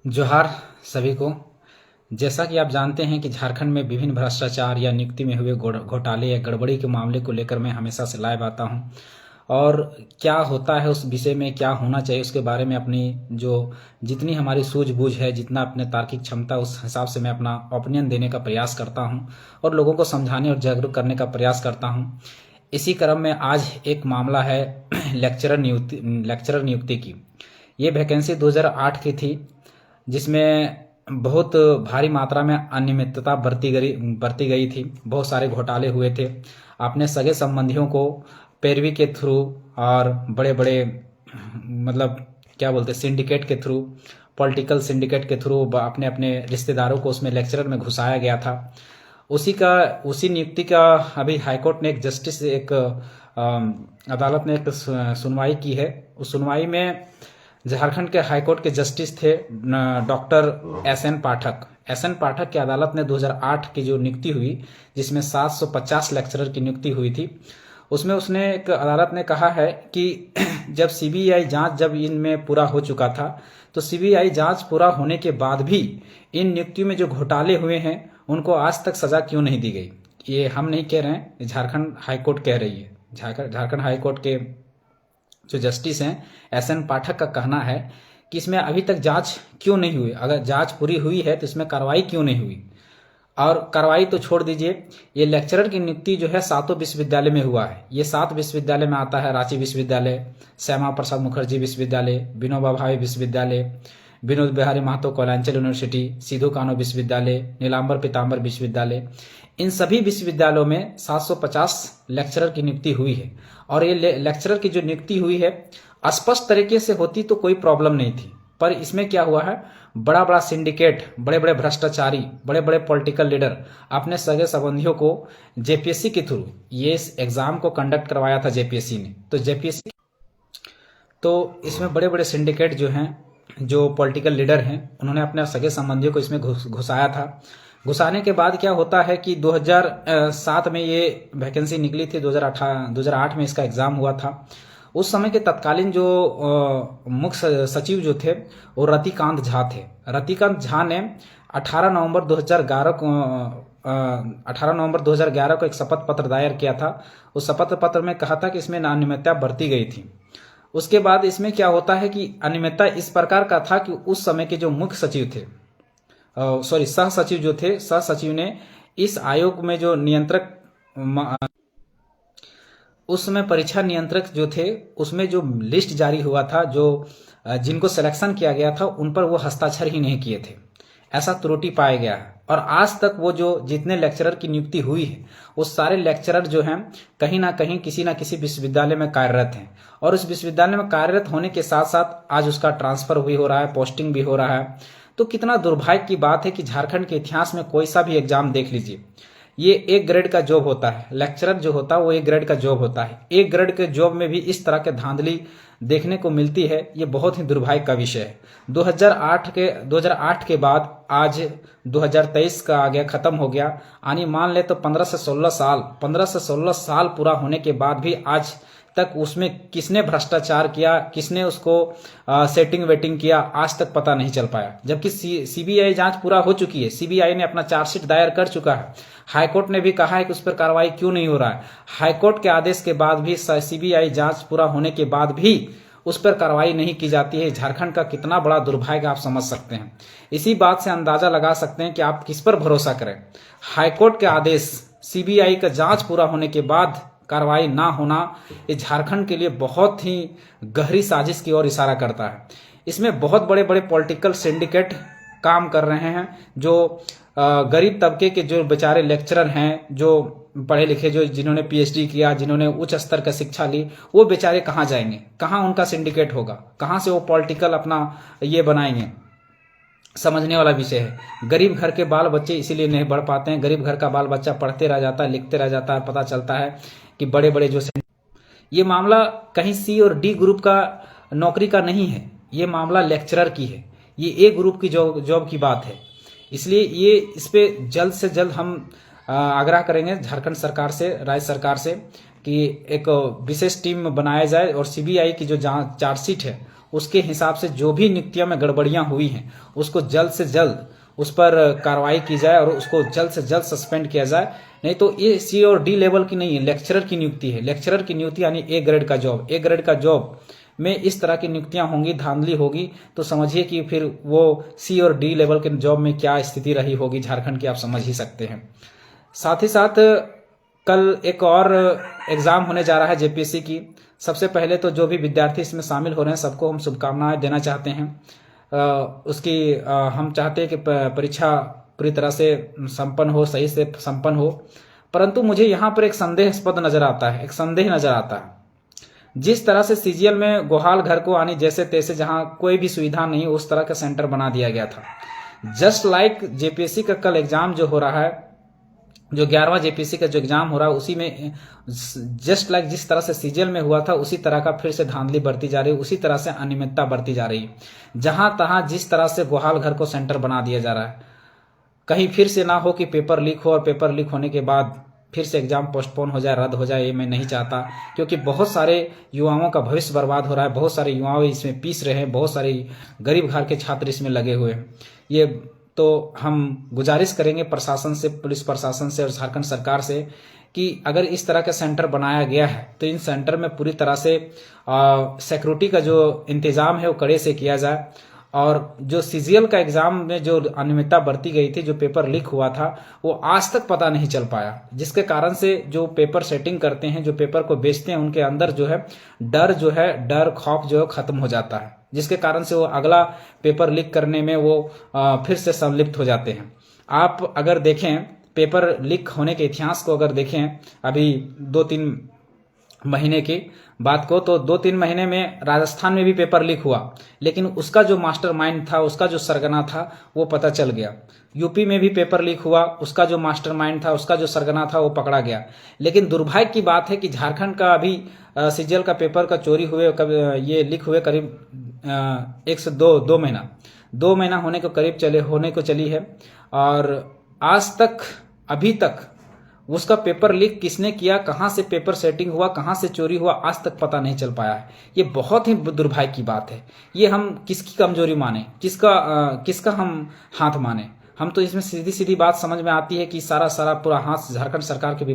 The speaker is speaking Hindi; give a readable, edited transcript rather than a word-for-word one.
जोहार सभी को। जैसा कि आप जानते हैं कि झारखंड में विभिन्न भ्रष्टाचार या नियुक्ति में हुए घोटाले या गड़बड़ी के मामले को लेकर मैं हमेशा से लाइव आता हूं और क्या होता है उस विषय में, क्या होना चाहिए उसके बारे में अपनी जो जितनी हमारी सूझबूझ है, जितना अपने तार्किक क्षमता, उस हिसाब से मैं अपना ओपिनियन देने का प्रयास करता हूं और लोगों को समझाने और जागरूक करने का प्रयास करता हूं। इसी क्रम में आज एक मामला है लेक्चरर नियुक्ति की। ये वैकेंसी 2008 की थी, जिसमें बहुत भारी मात्रा में अनियमितता बरती गई थी। बहुत सारे घोटाले हुए थे। अपने सगे संबंधियों को पैरवी के थ्रू और बड़े बड़े मतलब क्या बोलते सिंडिकेट के थ्रू, पॉलिटिकल सिंडिकेट के थ्रू अपने अपने रिश्तेदारों को उसमें लेक्चरर में घुसाया गया था। उसी नियुक्ति का अभी हाईकोर्ट ने एक अदालत ने एक सुनवाई की है। उस सुनवाई में झारखंड के हाईकोर्ट के जस्टिस थे डॉक्टर एसएन पाठक। एसएन पाठक की अदालत ने 2008 की जो नियुक्ति हुई, जिसमें 750 लेक्चरर की नियुक्ति हुई थी, उसमें उसने एक अदालत ने कहा है कि जब सीबीआई जांच जब इनमें पूरा हो चुका था, तो सीबीआई जांच पूरा होने के बाद भी इन नियुक्तियों में जो घोटाले हुए हैं उनको आज तक सजा क्यों नहीं दी गई। ये हम नहीं कह रहे हैं, झारखंड हाईकोर्ट कह रही है। झारखंड हाईकोर्ट के जो जस्टिस हैं एसएन पाठक का कहना है कि इसमें अभी तक जांच क्यों नहीं हुई। अगर जांच पूरी हुई है तो इसमें कार्रवाई क्यों नहीं हुई। और कार्रवाई तो छोड़ दीजिए, ये लेक्चरर की नियुक्ति जो है 7 विश्वविद्यालय में हुआ है। ये 7 विश्वविद्यालय में आता है: रांची विश्वविद्यालय, श्यामा प्रसाद मुखर्जी विश्वविद्यालय, विनोबा भावे विश्वविद्यालय, विनोद बिहारी महतो कोयलांचल यूनिवर्सिटी, सिधू कान्हू विश्वविद्यालय, नीलांबर पीताम्बर विश्वविद्यालय। इन सभी विश्वविद्यालयों में 750 लेक्चरर की नियुक्ति हुई है। और ये लेक्चरर की जो नियुक्ति हुई है स्पष्ट तरीके से होती तो कोई प्रॉब्लम नहीं थी, पर इसमें क्या हुआ है, बड़ा बड़ा सिंडिकेट, बड़े बड़े भ्रष्टाचारी, बड़े बड़े पॉलिटिकल लीडर अपने सगे संबंधियों को जेपीएससी के थ्रू ये इस एग्जाम को कंडक्ट करवाया था जेपीएससी ने। तो इसमें बड़े बड़े सिंडिकेट जो हैं, जो पॉलिटिकल लीडर हैं, उन्होंने अपने सगे संबंधियों को इसमें घुसाया था। घुसाने के बाद क्या होता है कि 2007 में ये वैकेंसी निकली थी, 2008 में इसका एग्जाम हुआ था। उस समय के तत्कालीन जो मुख्य सचिव जो थे वो रतिकांत झा थे। रतिकांत झा ने 18 नवंबर 2011 को एक शपथ पत्र दायर किया था। उस शपथ पत्र में कहा था कि इसमें अनियमितता बरती गई थी। उसके बाद इसमें क्या होता है कि अनियमितता इस प्रकार का था कि उस समय के जो मुख्य सचिव थे, सह सचिव जो थे, सह सचिव ने इस आयोग में जो नियंत्रक, उस समय परीक्षा नियंत्रक जो थे, उसमें जो लिस्ट जारी हुआ था, जो जिनको सिलेक्शन किया गया था, उन पर वो हस्ताक्षर ही नहीं किए थे। ऐसा त्रुटि पाया गया है। और आज तक वो जो जितने लेक्चरर की नियुक्ति हुई है, वो सारे लेक्चरर जो हैं कहीं ना कहीं किसी ना किसी विश्वविद्यालय में कार्यरत हैं। और उस विश्वविद्यालय में कार्यरत होने के साथ साथ आज उसका ट्रांसफर भी हो रहा है, पोस्टिंग भी हो रहा है। तो कितना दुर्भाग्य की बात है कि झारखंड के इतिहास में कोई सा भी एग्जाम देख लीजिए, ये 1 ग्रेड का जॉब होता है। लेक्चरर जो होता है वो 1 ग्रेड का जॉब होता है। 1 ग्रेड के जॉब में भी इस तरह के धांधली देखने को मिलती है। ये बहुत ही दुर्भाग्य का विषय है। 2008 के बाद आज 2023 का आ गया, खत्म हो गया। यानी मान ले तो 15 से 16 साल पूरा होने के बाद भी आज तक उसमें किसने भ्रष्टाचार किया, किसने उसको सेटिंग वेटिंग किया, आज तक पता नहीं चल पाया। जबकि सीबीआई जांच पूरा हो चुकी है, सीबीआई ने अपना चार्जशीट दायर कर चुका है। हाईकोर्ट ने भी कहा है कि उस पर कार्रवाई क्यों नहीं हो रहा है। हाईकोर्ट के आदेश के बाद भी, सीबीआई जांच पूरा होने के बाद भी उस पर कार्रवाई नहीं की जाती है। झारखंड का कितना बड़ा दुर्भाग्य आप समझ सकते हैं। इसी बात से अंदाजा लगा सकते हैं कि आप किस पर भरोसा करें। हाईकोर्ट के आदेश, सीबीआई का जांच पूरा होने के बाद कार्रवाई ना होना, ये झारखंड के लिए बहुत ही गहरी साजिश की ओर इशारा करता है। इसमें बहुत बड़े बड़े पॉलिटिकल सिंडिकेट काम कर रहे हैं। जो गरीब तबके के जो बेचारे लेक्चरर हैं, जो पढ़े लिखे, जो जिन्होंने पीएचडी किया, जिन्होंने उच्च स्तर का शिक्षा ली, वो बेचारे कहाँ जाएंगे, कहाँ उनका सिंडिकेट होगा, कहाँ से वो पॉलिटिकल अपना ये बनाएंगे। समझने वाला विषय है। गरीब घर के बाल बच्चे इसीलिए नहीं बढ़ पाते हैं। गरीब घर का बाल बच्चा पढ़ते रह जाता है, लिखते रह जाता है। पता चलता है कि बड़े बड़े जो, ये मामला कहीं सी और डी ग्रुप का नौकरी का नहीं है, ये मामला लेक्चरर की है। ये ए ग्रुप की जॉब की बात है। इसलिए ये इस पे जल्द से जल्द हम आग्रह करेंगे झारखंड सरकार से, राज्य सरकार से, कि एक विशेष टीम बनाया जाए और सीबीआई की जो चार्जशीट है उसके हिसाब से जो भी नियुक्तियों में गड़बड़ियां हुई हैं उसको जल्द से जल्द उस पर कार्रवाई की जाए और उसको जल्द से जल्द सस्पेंड किया जाए। नहीं तो ये सी और डी लेवल की नहीं है, लेक्चरर की नियुक्ति है। लेक्चरर की नियुक्ति यानी ए ग्रेड का जॉब, ए ग्रेड का जॉब में इस तरह की नियुक्तियां होंगी, धांधली होगी, तो समझिए कि फिर वो सी और डी लेवल के जॉब में क्या स्थिति रही होगी झारखंड की, आप समझ ही सकते हैं। साथ ही साथ कल एक और एग्जाम होने जा रहा है जेपीएससी की। सबसे पहले तो जो भी विद्यार्थी इसमें शामिल हो रहे हैं सबको हम शुभकामनाएं देना चाहते हैं। हम चाहते हैं कि परीक्षा पूरी तरह से संपन्न हो, सही से संपन्न हो। परंतु मुझे यहाँ पर एक संदेहास्पद नजर आता है, एक संदेह नजर आता है। जिस तरह से सीजीएल में गोहाल घर को आनी जैसे तैसे, जहां कोई भी सुविधा नहीं, उस तरह का सेंटर बना दिया गया था। जस्ट लाइक जेपीएससी का कल एग्जाम जो हो रहा है, जो 11वां जेपीएससी का जो एग्जाम हो रहा है, उसी में जस्ट लाइक जिस तरह से सीजीएल में हुआ था उसी तरह का फिर से धांधली बढ़ती जा रही है, उसी तरह से अनियमितता बढ़ती जा रही है। जहां तहां जिस तरह से गोहाल घर को सेंटर बना दिया जा रहा है, कहीं फिर से ना हो कि पेपर लीक हो और पेपर लीक होने के बाद फिर से एग्जाम पोस्टपोन हो जाए, रद्द हो जाए, ये मैं नहीं चाहता। क्योंकि बहुत सारे युवाओं का भविष्य बर्बाद हो रहा है, बहुत सारे युवा इसमें पीस रहे हैं, बहुत सारे गरीब घर के छात्र इसमें लगे हुए हैं। ये तो हम गुजारिश करेंगे प्रशासन से, पुलिस प्रशासन से और झारखंड सरकार से कि अगर इस तरह का सेंटर बनाया गया है तो इन सेंटर में पूरी तरह से सिक्योरिटी का जो इंतजाम है वो कड़े से किया जाए। और जो सीजीएल का एग्जाम में जो अनियमितता बरती गई थी, जो पेपर लीक हुआ था, वो आज तक पता नहीं चल पाया, जिसके कारण से जो पेपर सेटिंग करते हैं, जो पेपर को बेचते हैं, उनके अंदर जो है डर खौफ जो है खत्म हो जाता है, जिसके कारण से वो अगला पेपर लीक करने में वो फिर से संलिप्त हो जाते हैं। आप अगर देखें पेपर लीक होने के इतिहास को, अगर देखें अभी 2-3 महीने की बात को, तो 2-3 महीने में राजस्थान में भी पेपर लीक हुआ, लेकिन उसका जो मास्टरमाइंड था, उसका जो सरगना था, वो पता चल गया। यूपी में भी पेपर लीक हुआ, उसका जो मास्टरमाइंड था, उसका जो सरगना था, वो पकड़ा गया। लेकिन दुर्भाग्य की बात है कि झारखंड का अभी सीजीएल का पेपर का चोरी हुए, ये लीक हुए करीब 1 से 2 महीना होने को चली है। और आज तक अभी तक उसका पेपर लीक किसने किया, कहां से पेपर सेटिंग हुआ, कहां से चोरी हुआ, आज तक पता नहीं चल पाया है। ये बहुत ही दुर्भाग्य की बात है। ये हम किसकी कमजोरी माने, किसका हम हाथ माने? हम तो इसमें सीधी सीधी बात समझ में आती है कि सारा पूरा हाथ झारखंड सरकार के